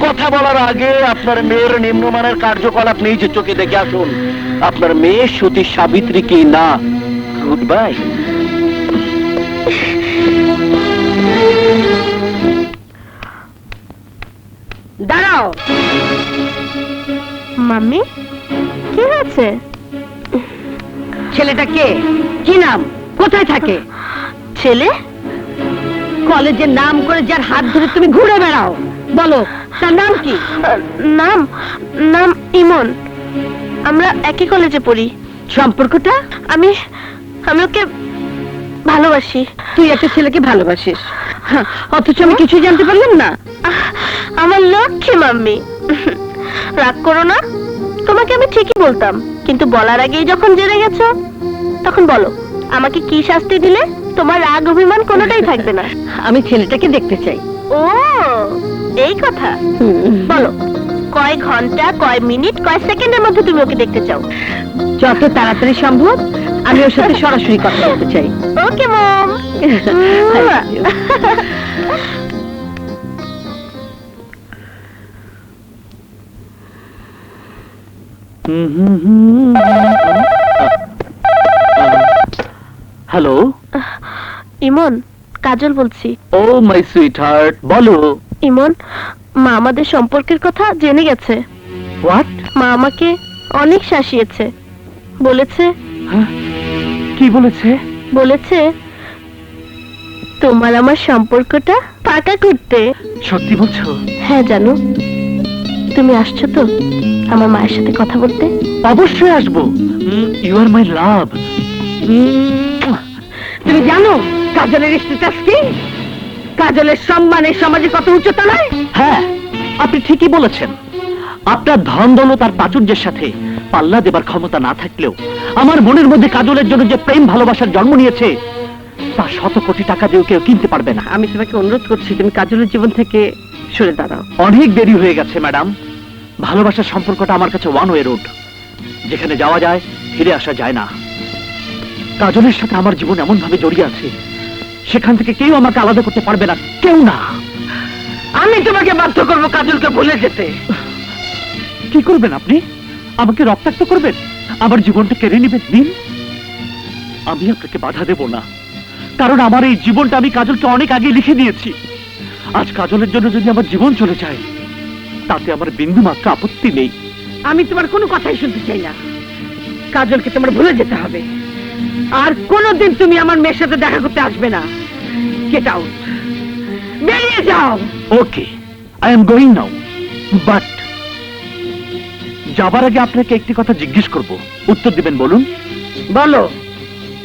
কথা বলার আগে আপনার মেয়ের নিম্নমানের কার্যকলাপ নিজে চোখে দেখে আসুন। আপনার মেয়ে সতী সাবিত্রী কি না? Good bye. দাঁড়াও। মাম্মি, কি হয়েছে? ছেলেটা কে? কি নাম? কোথায় থাকে? ছেলে? কলেজের নাম করে যার হাত ধরে তুমি ঘুরে বেড়াও, বলো তার নাম কি? নাম নাম ইমন। আমরা একই কলেজে পড়ি। সম্পর্কটা? আমি আমি ওকে ভালোবাসি। তুই একটা ছেলেকে ভালোবাসিস, অথচ আমি কিছুই জানতে পারলাম না। আমার লক্ষ্মী মাম্মি, রাগ করো না। তোমাকে আমি ঠিকই বলতাম, কিন্তু বলার আগেই যখন জেনে গেছো, তখন বলো আমাকে কি শাস্তি দিলে তোমার রাগ অভিমান কোনোটাই থাকবে না। আমি ছেলেটাকে দেখতে চাই। ও, এই কথা। বলো কয় ঘন্টা, কয় মিনিট, কয় সেকেন্ডের মধ্যে তুমি ওকে দেখতে চাও? যত তাড়াতাড়ি সম্ভব। আমি ওর সাথে সরাসরি কথা বলতে চাই। ওকে মম। হ্যালো, ইমন, কাজল বলছি। ও মাই সুইট হার্ট, বলো। ইমন, মা আমাদের সম্পর্কের কথা জেনে গেছে। হোয়াট? মা আমাকে অনেক শাসিয়েছে। বলেছে, কি বলেছে? বলেছে তোমার আমার সম্পর্কটা পাকা করতে। সত্যি বলছো? হ্যাঁ জানো, তুমি আসছো তো আমার মায়ের সাথে কথা বলতে? অবশ্যই আসবো। ইউ আর মাই লাভ। তুমি জানো কাজলের স্ট্যাটাস কি? কাজলের সম্মানের সমাজে কত উচ্চতলায়। হ্যাঁ, আপনি ঠিকই বলেছেন। আপনার ধন দৌলত আর প্রাচুর্যের সাথে পাল্লা দেবার ক্ষমতা না থাকলেও আমার মনের মধ্যে কাজলের জন্য যে প্রেম ভালোবাসার জন্ম নিয়েছে, তা শত কোটি টাকা দিয়েও কেউ কিনতে পারবে না। আমি তোমাকে অনুরোধ করছি, তুমি কাজলের জীবন থেকে সরে দাঁড়াও। অনেক দেরি হয়ে গেছে ম্যাডাম। ভালোবাসার সম্পর্কটা আমার কাছে ওয়ান ওয়ে রোড, যেখানে যাওয়া যায় ফিরে আসা যায় না। কাজলের সাথে আমার জীবন এমন ভাবে জড়িয়ে আছে, সেখান থেকে কেউ আমাকে আলাদা করতে পারবে না, কেউ না। আমি তোমাকে বাধ্য করবো কাজলকে ভুলে যেতে। কি করবেন আপনি? আমাকে রক্তাক্ত করবেন? আমার জীবনটা কেড়ে নেবেন? নিন, আমি আপনাকে বাধা দেব না, কারণ আমার এই জীবনটা আমি কাজলকে অনেক আগে লিখে দিয়েছি। আজ কাজলের জন্য যদি আমার জীবন চলে যায়, তাতে আমার বিন্দু মাত্র আপত্তি নেই। আমি তোমার কোনো কথাই শুনতে চাই না। কাজলকে তোমার ভুলে যেতে হবে, আর কোনোদিন তুমি আমার মেয়ের সাথে দেখা করতে আসবে না। গেট আউট, বেরিয়ে যাও। Okay, I am going now, but যাবার আগে আপনাকে একটি কথা জিজ্ঞেস করব, উত্তর দিবেন? বলুন। বলো,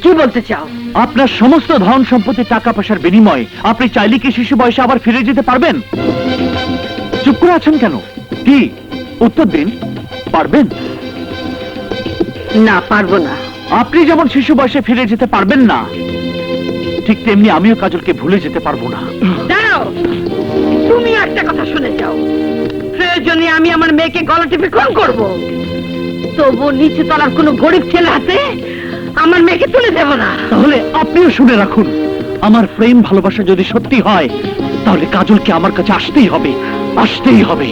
কি বলতে চাও? আপনার সমস্ত ধন সম্পত্তি, টাকা পয়সার বিনিময়ে আপনি চাইলে কি শিশু বয়সে আবার ফিরে যেতে পারবেন? চুপ করে আছেন কেন? কি উত্তর দিন, পারবেন? না, পারবো না। আপনি যেমন শিশু বয়সে ফিরে যেতে পারবেন না, ঠিক তেমনি আমিও কাজলকে ভুলে যেতে পারবো না। দাঁড়াও, তুমি একটা কথা শুনে যাও। প্রয়োজনে আমি আমার মেয়েকে গলা টিপে খুন করবো, তবু নিচু তলার কোনো গরিব ছেলে হাতে আমার মেয়েকে তুলে দেব না। তাহলে আপনিও শুনে রাখুন, আমার প্রেম ভালোবাসা যদি সত্যি হয়, তাহলে কাজলকে আমার কাছে আসতেই হবে, আসতেই হবে।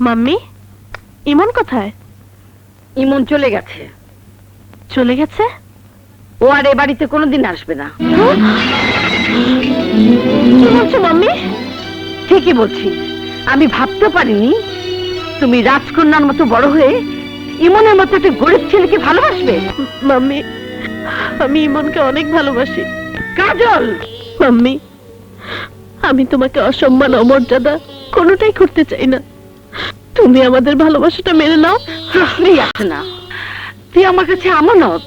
মাম্মি, ইমন কোথায়? ইমন চলে গেছে। চলে গেছে? ও আর এ বাড়িতে কোনোদিন আসবে না। কি বলছো মাম্মি? ঠিকই বলছি। আমি ভাবতে পারিনি তুমি রাজকন্যার মতো বড় হয়ে ইমনের মতো একটা গরিব ছেলেকে ভালোবাসবে। মাম্মি, আমি ইমনকে অনেক ভালোবাসি। কাজল! মাম্মি, আমি তোমাকে অসম্মান, অমর্যাদা কোনোটাই করতে চাই না। তুমি আমাদের ভালোবাসাটা মেনে নাও। প্রশ্নই আসে না। তুই আমার কাছে আমানত,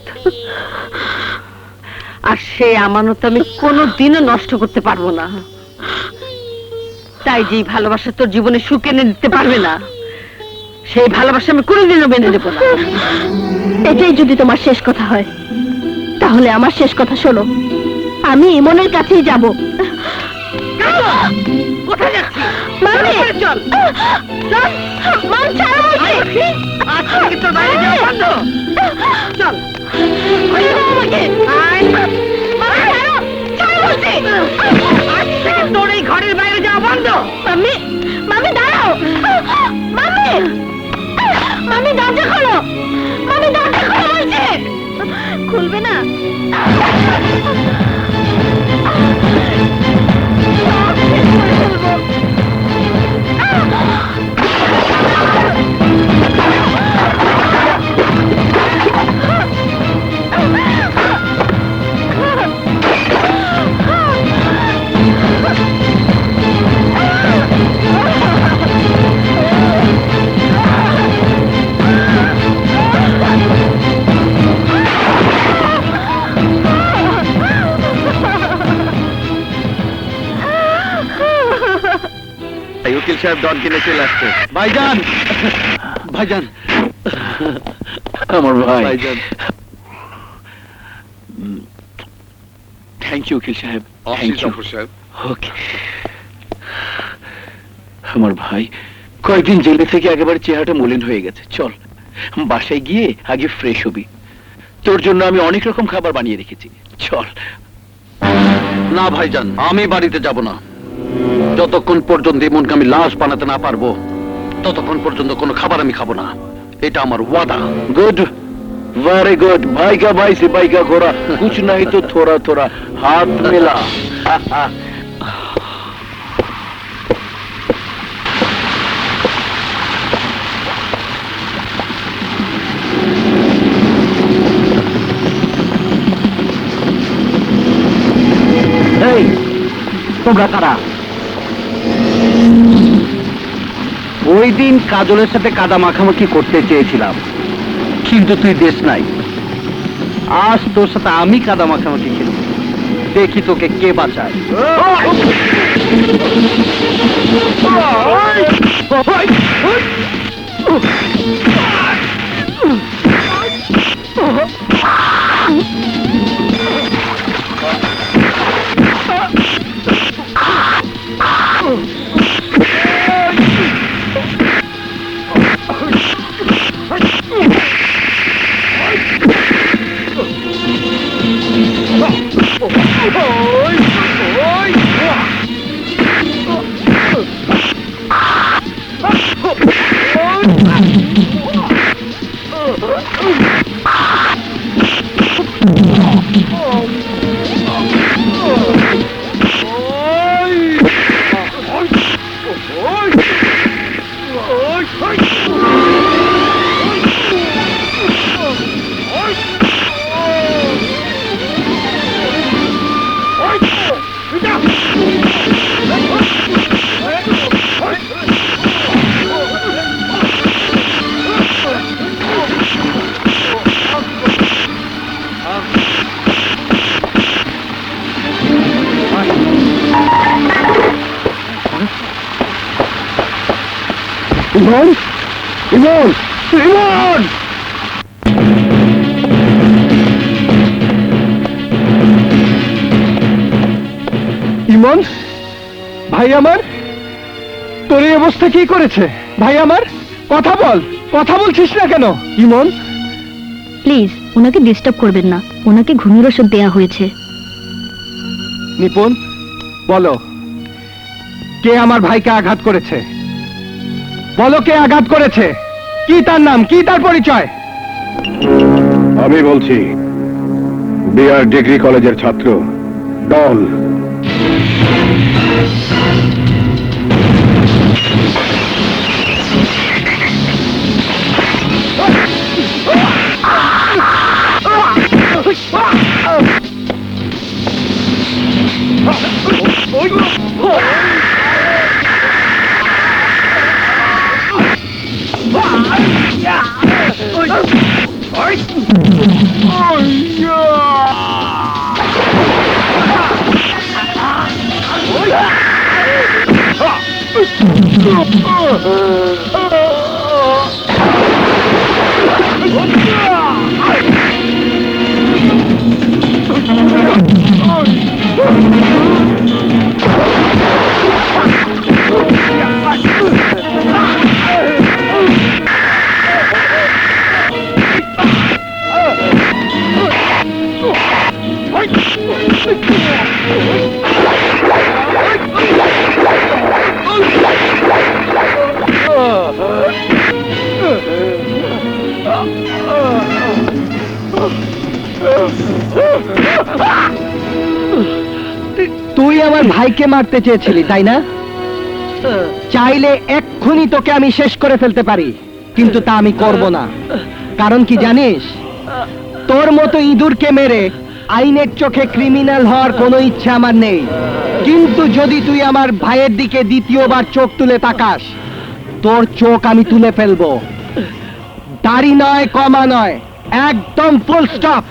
আর সেই আমানত আমি কোনোদিনও নষ্ট করতে পারবো না। তাই যে ভালোবাসা তোর জীবনে সুখ এনে দিতে পারবে না, সেই ভালোবাসা আমি কোনোদিনও মেনে নেব না। এটাই যদি তোমার শেষ কথা হয়, তাহলে আমার শেষ কথা শোনো। আমি ইমনের কাছেই যাব। কোথায় যাচ্ছিস? মামি! চল চল! মা, ছাড়ো বলছি! আজ থেকে তোর বাইরে যাওয়া বন্ধ। চল আমাকে! আয়। মা, ছাড়ো! ছাড়ো বলছি! আজ থেকে তোর এই ঘরের বাইরে যাওয়া বন্ধ। মাম্মি! মাম্মি, দাঁড়াও! মাম্মি! মাম্মি, দরজা খোলো! মাম্মি, দরজা খোলো বলছি! খুলবে না? সব শেষ করে ফেলবো। উকিল সাহেব ডন কিনে চলে আসছে। ভাইজান, ভাইজান, আমার ভাই। ভাইজান, থ্যাংক ইউ উকিল সাহেব। থ্যাংক ইউ সাহেব। ওকে। আমার ভাই কয়েকদিন জেলে থেকে একেবারে চেহারাটা মলিন হয়ে গেছে। চল বাসায় গিয়ে আগে ফ্রেশ হবি। তোর জন্য আমি অনেক রকম খাবার বানিয়ে রেখেছি। চল। না ভাইজান, আমি বাড়িতে যাব না। যতক্ষণ পর্যন্ত ইমনকে আমি লাশ বানাতে না পারবো, ততক্ষণ পর্যন্ত কোনো খাবার আমি খাবো না। এটা আমার ওয়াদা। Good, very good. भाई का भाई सिपाही का घोड़ा, कुछ नहीं तो थोड़ा थोड़ा हाथ मिला। তোমরা কারা? ওই দিন কাজলের সাথে কাদা মাখামাখি করতে চেয়েছিলাম, কিন্তু তুই দেশ নাই। আজ তোর সাথে আমি কাদা মাখামাখি খেলব, দেখি তোকে কে বাঁচায়। ইমন, ইমন, ইমন! ইমন, ভাই আমার, তোর এই অবস্থা কি করেছে? ভাই আমার, কথা বল, কথা বলছিস না কেন? ইমন, প্লিজ ওনাকে ডিস্টার্ব করবেন না, ওনাকে ঘুমের ওষুধ দেয়া হয়েছে। নিপুণ, বলো কে আমার ভাইকে আঘাত করেছে? বলো কে আঘাত করেছে? কি তার নাম, কি তার পরিচয়? আমি বলছি, বিআর ডিগ্রি কলেজের ছাত্র ডন। তুই আমার ভাইকে মারতে চেয়েছিলি তাই না? চাইলে এক্ষুনি তোকে আমি শেষ করে ফেলতে পারি, কিন্তু তা আমি করব না। কারণ কি জানিস, তোর মতো ইঁদুরকে মেরে আইনের চোখে ক্রিমিনাল হওয়ার কোনো ইচ্ছা আমার নেই। কিন্তু যদি তুই আমার ভাইয়ের দিকে দ্বিতীয়বার চোখ তুলে তাকাস, তোর চোখ আমি তুলে ফেলবো। দাড়ি নয়, কমা নয়, একদম ফুল স্টপ।